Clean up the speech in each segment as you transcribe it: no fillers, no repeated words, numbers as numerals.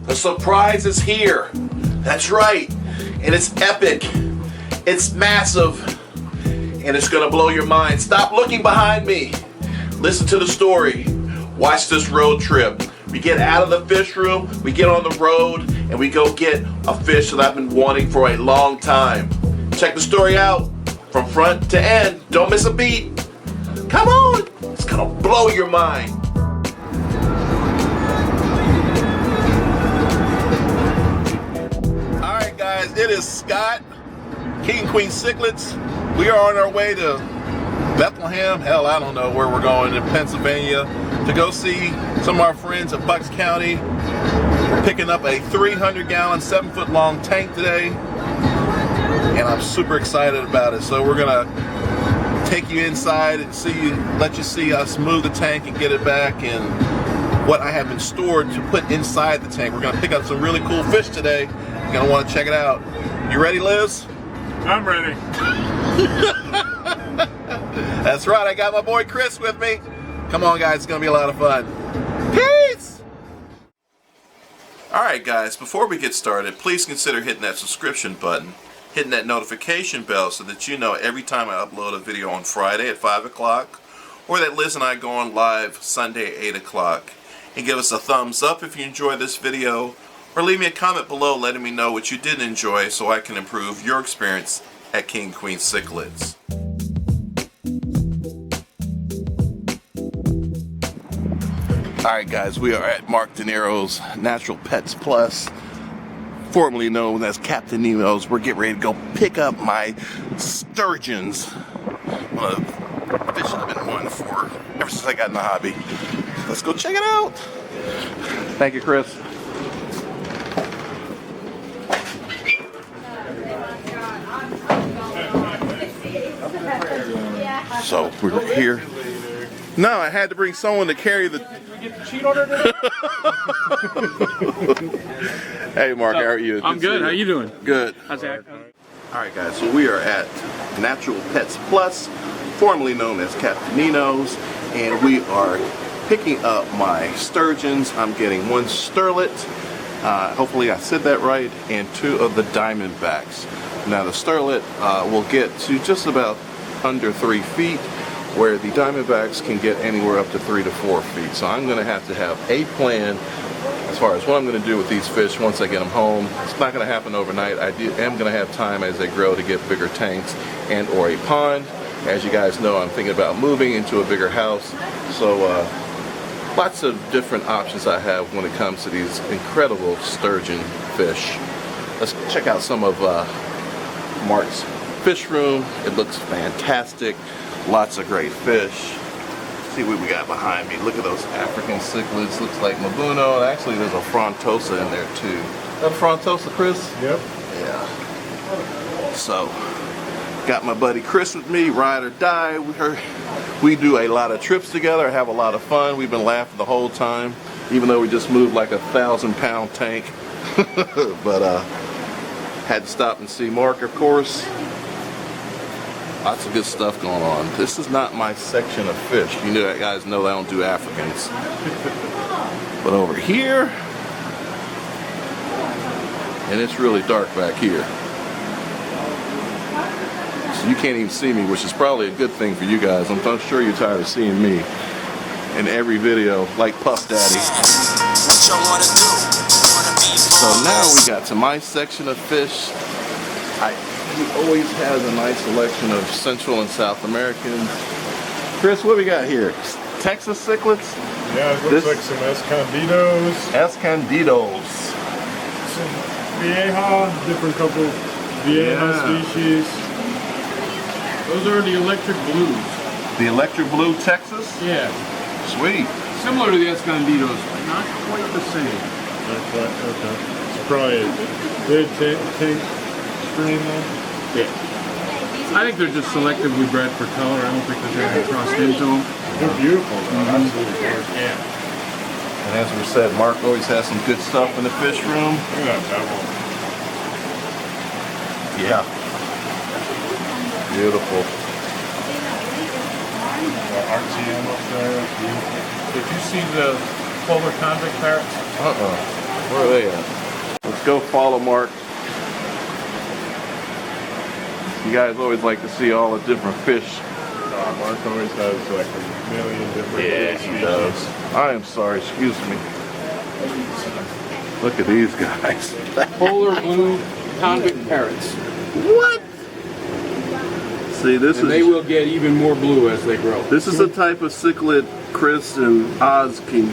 The surprise is here. That's right. And it's epic. It's massive. And it's gonna blow your mind. Stop looking behind me. Listen to the story. Watch this road trip. We get out of the fish room, we get on the road, and we go get a fish that I've been wanting for a long time. Check the story out from front to end. Don't miss a beat. Come on. It's gonna blow your mind. Alright guys, it is Scott, King and Queen Cichlids. We are on our way to Bethlehem, hell I don't know where we're going, in Pennsylvania, to go see some of our friends at Bucks County. We're picking up a 300-gallon, 7-foot long tank today, and I'm super excited about it. So we're gonna take you inside and let you see us move the tank and get it back, and what I have been stored to put inside the tank. We're gonna pick up some really cool fish today. You're gonna want to check it out. You ready, Liz? I'm ready. That's right, I got my boy Chris with me. Come on guys, it's gonna be a lot of fun. Peace! Alright guys, before we get started, please consider hitting that subscription button, hitting that notification bell so that you know every time I upload a video on Friday at 5 o'clock, or that Liz and I go on live Sunday at 8 o'clock. And give us a thumbs up if you enjoy this video, or leave me a comment below letting me know what you did enjoy so I can improve your experience at King and Queen Cichlids. Alright guys, we are at Mark De Niro's Natural Pets Plus, formerly known as Captain Nemo's. We're getting ready to go pick up my sturgeons. One of the fish that I've been wanting for ever since I got in the hobby. Let's go check it out. Thank you, Chris. So we're here. No, I had to bring someone to carry the. Hey Mark, how are you? I'm good. How you doing? Good. How's that? Alright guys, so we are at Natural Pets Plus, formerly known as Captain Nino's, and we are picking up my sturgeons. I'm getting one sterlet, hopefully I said that right, and 2 of the diamondbacks. Now the sterlet will get to just about under 3 feet, where the diamondbacks can get anywhere up to 3 to 4 feet. So I'm going to have a plan as far as what I'm going to do with these fish once I get them home. It's not going to happen overnight. I am going to have time as they grow to get bigger tanks and or a pond. As you guys know, I'm thinking about moving into a bigger house. So lots of different options I have when it comes to these incredible sturgeon fish. Let's check out some of Mark's fish room. It looks fantastic. Lots of great fish. See what we got behind me. Look at those African cichlids. Looks like Mabuno. Actually, there's a frontosa in there too. Is that a frontosa, Chris? Yep. Yeah. So, got my buddy Chris with me, ride or die. We do a lot of trips together, have a lot of fun. We've been laughing the whole time, even though we just moved like a 1,000-pound tank. But had to stop and see Mark, of course. Lots of good stuff going on. This is not my section of fish. You guys know I don't do Africans. But over here, and it's really dark back here. So you can't even see me, which is probably a good thing for you guys. I'm sure you're tired of seeing me in every video, like Puff Daddy. So now we got to my section of fish. He always has a nice selection of Central and South Americans. Chris, what we got here? Texas cichlids? Yeah, it looks like some escondidos. Escondidos. Some vieja, different couple vieja species. Those are the electric blues. The electric blue Texas? Yeah. Sweet. Similar to the escondidos, but not quite the same. Not quite, okay. It's probably a good tank strain though. Yeah. I think they're just selectively bred for color. I don't think there's anything crossed into them. They're beautiful. Absolutely gorgeous. Yeah. And as we said, Mark always has some good stuff in the fish room. Look at that one. Yeah. Beautiful. RTM up there. Beautiful. Did you see the polar convict parrots? Where are they at? Let's go follow Mark. You guys always like to see all the different fish. Mark always has like a million different He does. I am sorry, excuse me. Look at these guys. Polar blue convict parrots. What? See, this And is... they will get even more blue as they grow. This is the type of cichlid Chris and Oz can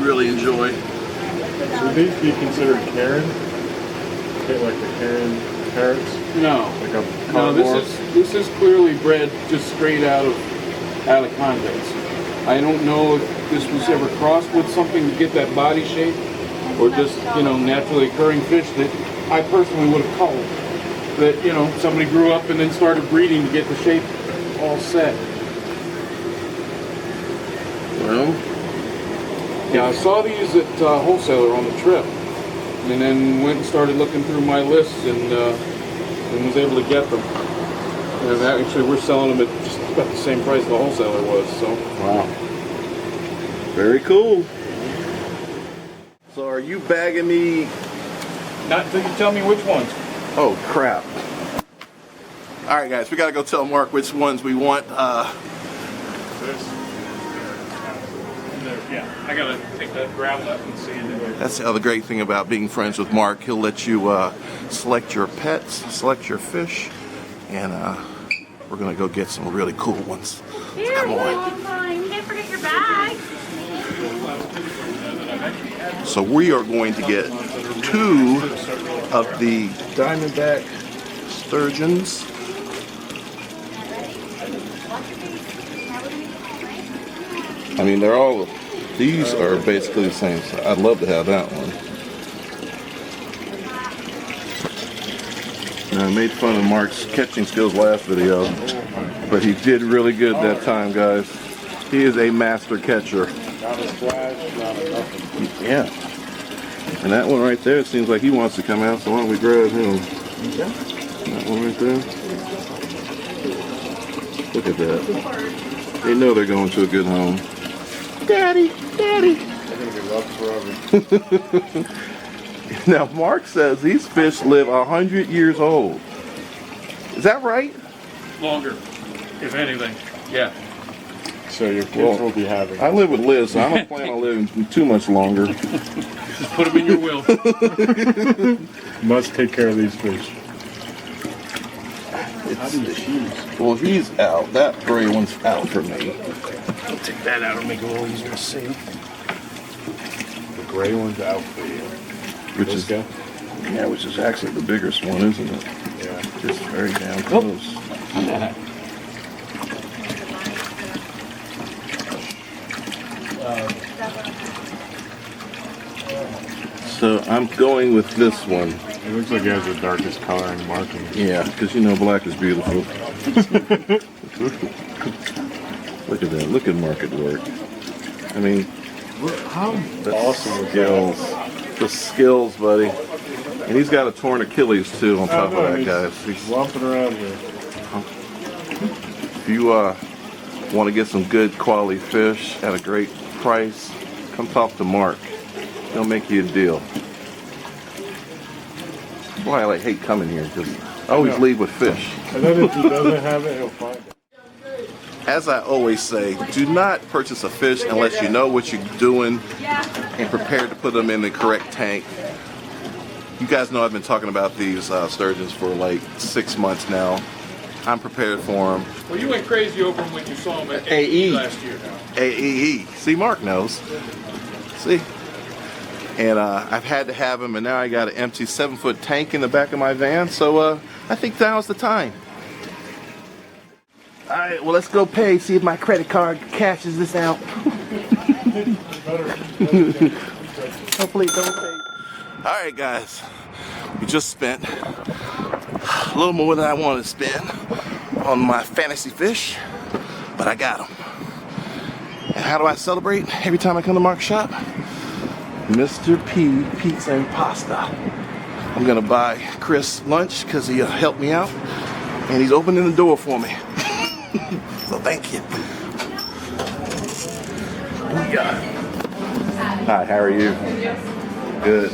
really enjoy. Should these be considered Karen? Okay, like the Karen parrots? No. Like a No, carnivore? this is clearly bred just straight out of convicts. I don't know if this was ever crossed with something to get that body shape, or just, you know, naturally occurring fish that I personally would have called. That, you know, somebody grew up and then started breeding to get the shape all set. Well, Yeah, I saw these at wholesaler on the trip, and then went and started looking through my lists and was able to get them. And actually, we're selling them at just about the same price the wholesaler was. So. wow. Very cool. So are you bagging me? Not until you tell me which ones. Oh, crap. All right, guys, we got to go tell Mark which ones we want. Yeah, I gotta take that gravel up and see it. That's the other great thing about being friends with Mark. He'll let you select your pets, select your fish, and we're going to go get some really cool ones. Here, Come on. you can't forget your bag. So we are going to get 2 of the diamondback sturgeons. I mean, they're all, these are basically the same. So I'd love to have that one. Now, I made fun of Mark's catching skills last video, but he did really good that time, guys. He is a master catcher. Not a splash, not a nothing. Yeah. And that one right there, it seems like he wants to come out, so why don't we grab him? Yeah. That one right there. Look at that. They know they're going to a good home. Daddy, Daddy. They're going to be loved forever. Now, Mark says these fish live 100 years old. Is that right? Longer, if anything. Yeah. So your kids will be having. I live with Liz, so I don't plan on living too much longer. Just put them in your will. Must take care of these fish. How do you choose? Well, he's out. That gray one's out for me. I'll take that out and make it a little easier to see. The gray one's out for you. Which is, guy? yeah, which is actually the biggest one, isn't it? Yeah. Just very damn close. So I'm going with this one. It looks like it has the darkest color and markings. Yeah, because you know black is beautiful. Look at that. Look at market work. I mean, How the awesome was skills. The skills, buddy. And he's got a torn Achilles too on top of that, guys. He's lumping around here. If you want to get some good quality fish at a great price, come talk to Mark. He'll make you a deal. That's why I hate coming here, because I always leave with fish. And then if he doesn't have it, he'll find it. As I always say, do not purchase a fish unless you know what you're doing and prepared to put them in the correct tank. You guys know I've been talking about these sturgeons for like 6 months now. I'm prepared for them. Well, you went crazy over them when you saw them at AE. last year. AEE. See, Mark knows. See? And I've had to have them, and now I got an empty 7-foot tank in the back of my van, so I think now's the time. All right, well, let's go pay, see if my credit card cashes this out. Hopefully it don't pay. All right, guys, we just spent a little more than I wanted to spend on my fantasy fish, but I got them. And how do I celebrate every time I come to Mark's shop? Mr. P Pizza and Pasta. I'm gonna buy Chris lunch because he'll help me out, and he's opening the door for me. So thank you. Booyah. Hi, how are you? Good.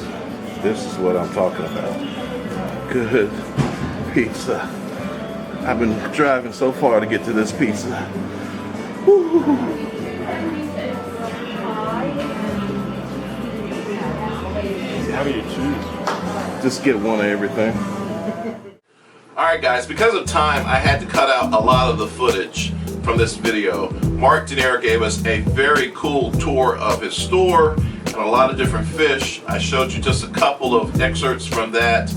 This is what I'm talking about. Good pizza. I've been driving so far to get to this pizza. Woo. How do you choose? Just get one of everything. Alright guys, because of time, I had to cut out a lot of the footage from this video. Mark De Niro gave us a very cool tour of his store and a lot of different fish. I showed you just a couple of excerpts from that.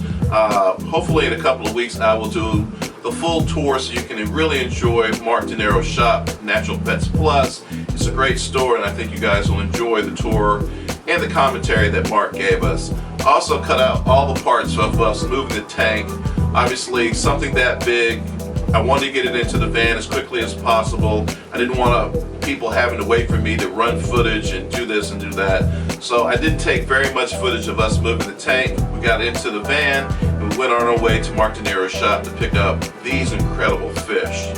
Hopefully in a couple of weeks I will do the full tour so you can really enjoy Mark De Niro's shop, Natural Pets Plus. It's a great store and I think you guys will enjoy the tour and the commentary that Mark gave us. I also cut out all the parts of us moving the tank. Obviously something that big, I wanted to get it into the van as quickly as possible. I didn't want people having to wait for me to run footage and do this and do that. So I didn't take very much footage of us moving the tank. We got into the van and we went on our way to Mark De Niro's shop to pick up these incredible fish.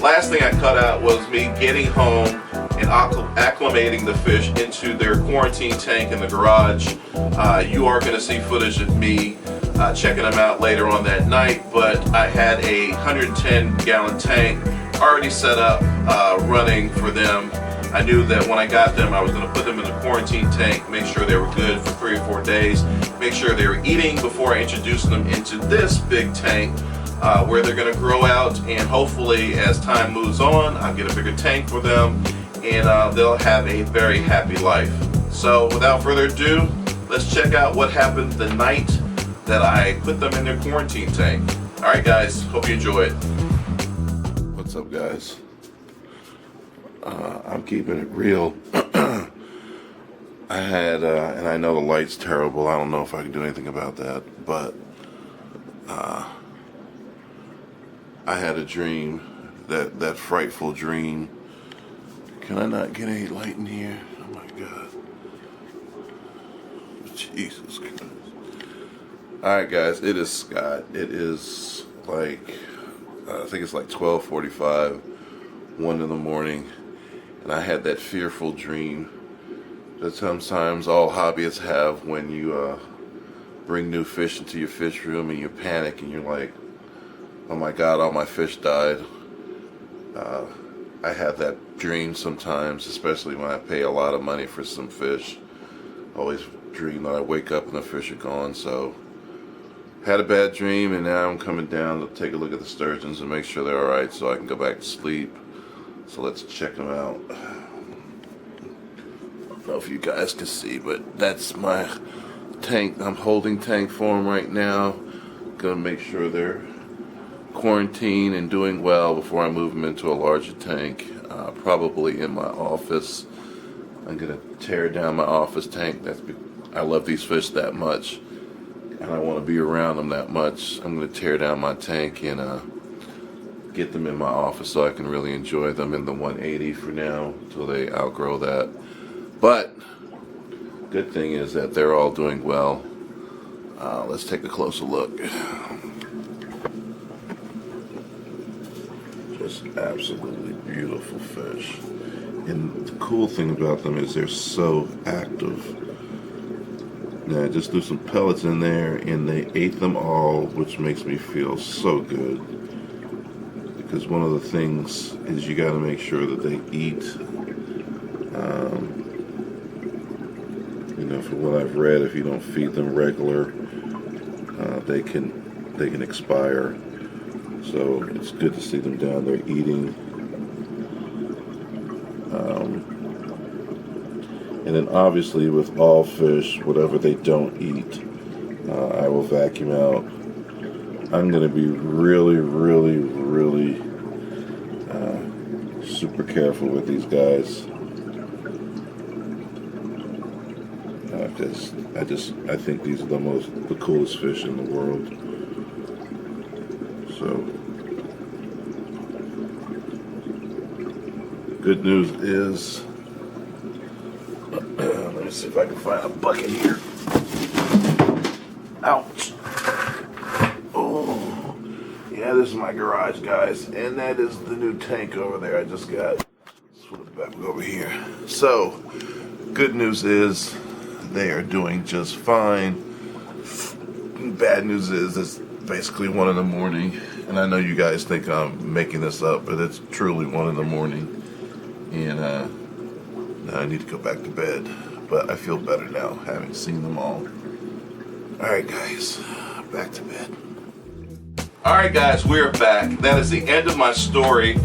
Last thing I cut out was me getting home and acclimating the fish into their quarantine tank in the garage. You are going to see footage of me checking them out later on that night, but I had a 110-gallon tank already set up, running for them. I knew that when I got them, I was going to put them in the quarantine tank, make sure they were good for 3 or 4 days, make sure they were eating before I introduced them into this big tank, where they're going to grow out, and hopefully as time moves on, I'll get a bigger tank for them, and they'll have a very happy life. So without further ado, let's check out what happened the night that I put them in their quarantine tank. Alright guys, hope you enjoy it. What's up guys? I'm keeping it real. I had, and I know the light's terrible, I don't know if I can do anything about that, but I had a dream, that frightful dream. Can I not get any light in here? Oh my God. Jesus Christ. Alright guys, it is Scott. It is like, I think it's like 12:45, 1 in the morning, and I had that fearful dream that sometimes all hobbyists have when you bring new fish into your fish room and you panic and you're like, oh my God, all my fish died. I have that dream sometimes, especially when I pay a lot of money for some fish. I always dream that I wake up and the fish are gone, so had a bad dream, and now I'm coming down to take a look at the sturgeons and make sure they're alright so I can go back to sleep. So let's check them out. I don't know if you guys can see, but that's my tank. I'm holding tank for them right now. Gonna make sure they're quarantined and doing well before I move them into a larger tank, probably in my office. I'm gonna tear down my office tank. I love these fish that much, and I want to be around them that much. I'm going to tear down my tank and get them in my office so I can really enjoy them in the 180 for now until they outgrow that. But good thing is that they're all doing well. Let's take a closer look. Just absolutely beautiful fish. And the cool thing about them is they're so active. Now I just threw some pellets in there and they ate them all, which makes me feel so good. Because one of the things is you got to make sure that they eat. You know, from what I've read, if you don't feed them regular, they can expire. So it's good to see them down there eating. And then obviously with all fish, whatever they don't eat, I will vacuum out. I'm going to be really, really, really super careful with these guys. I think these are the coolest fish in the world. So, good news is, let me see if I can find a bucket here. Ouch. Oh, yeah, this is my garage, guys, and that is the new tank over there I just got. Let's flip it back over here. So, good news is they are doing just fine. bad news is it's basically 1 in the morning, and I know you guys think I'm making this up, but it's truly 1 in the morning, and now I need to go back to bed. But I feel better now, having seen them all. All right, guys, back to bed. All right, guys, we're back. That is the end of my story.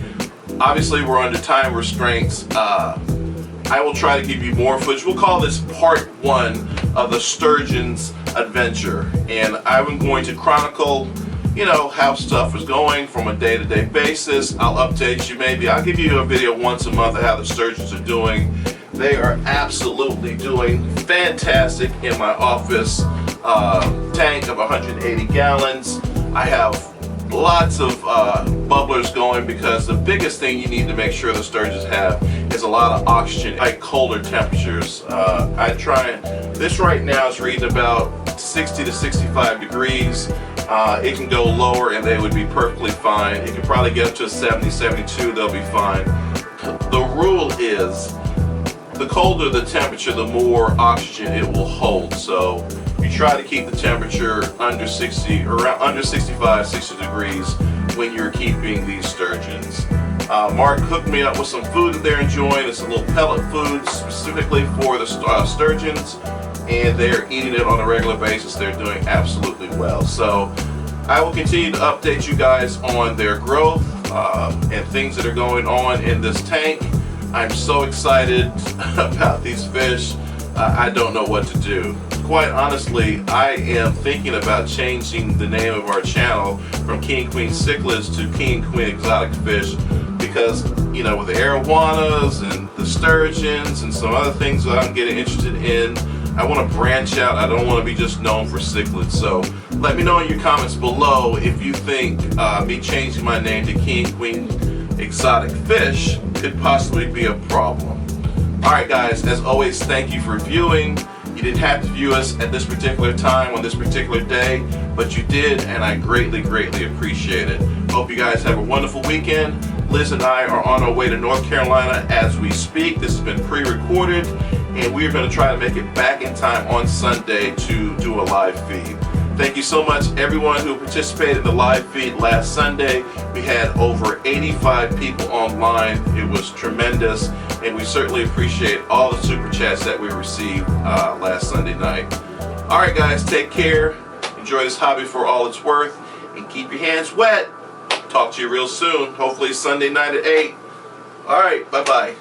Obviously, we're under time restraints. I will try to give you more footage. We'll call this part 1 of the sturgeon's adventure. And I'm going to chronicle, you know, how stuff is going from a day-to-day basis. I'll update you maybe. I'll give you a video once a month of how the sturgeons are doing. They are absolutely doing fantastic in my office tank of 180 gallons. I have lots of bubblers going because the biggest thing you need to make sure the sturgeons have is a lot of oxygen at colder temperatures. This right now is reading about 60 to 65 degrees. It can go lower and they would be perfectly fine. It can probably get up to 70, 72, they'll be fine. The rule is the colder the temperature, the more oxygen it will hold. So you try to keep the temperature under 60, around under 65, 60 degrees when you're keeping these sturgeons. Mark hooked me up with some food that they're enjoying. It's a little pellet food specifically for the sturgeons, and they're eating it on a regular basis. They're doing absolutely well. So I will continue to update you guys on their growth and things that are going on in this tank. I'm so excited about these fish. I don't know what to do. Quite honestly, I am thinking about changing the name of our channel from King and Queen Cichlids to King and Queen Exotic Fish, because, you know, with the arowanas and the sturgeons and some other things that I'm getting interested in, I want to branch out. I don't want to be just known for cichlids. So let me know in your comments below if you think me changing my name to King and Queen Exotic Fish could possibly be a problem. Alright guys, as always, thank you for viewing. You didn't have to view us at this particular time on this particular day, but you did, and I greatly, greatly appreciate it. Hope you guys have a wonderful weekend. Liz and I are on our way to North Carolina as we speak. This has been pre-recorded, and we are going to try to make it back in time on Sunday to do a live feed. Thank you so much everyone who participated in the live feed last Sunday. We had over 85 people online. It was tremendous, and we certainly appreciate all the super chats that we received last Sunday night. Alright guys, take care. Enjoy this hobby for all it's worth, and keep your hands wet. Talk to you real soon. Hopefully Sunday night at 8. Alright, bye-bye.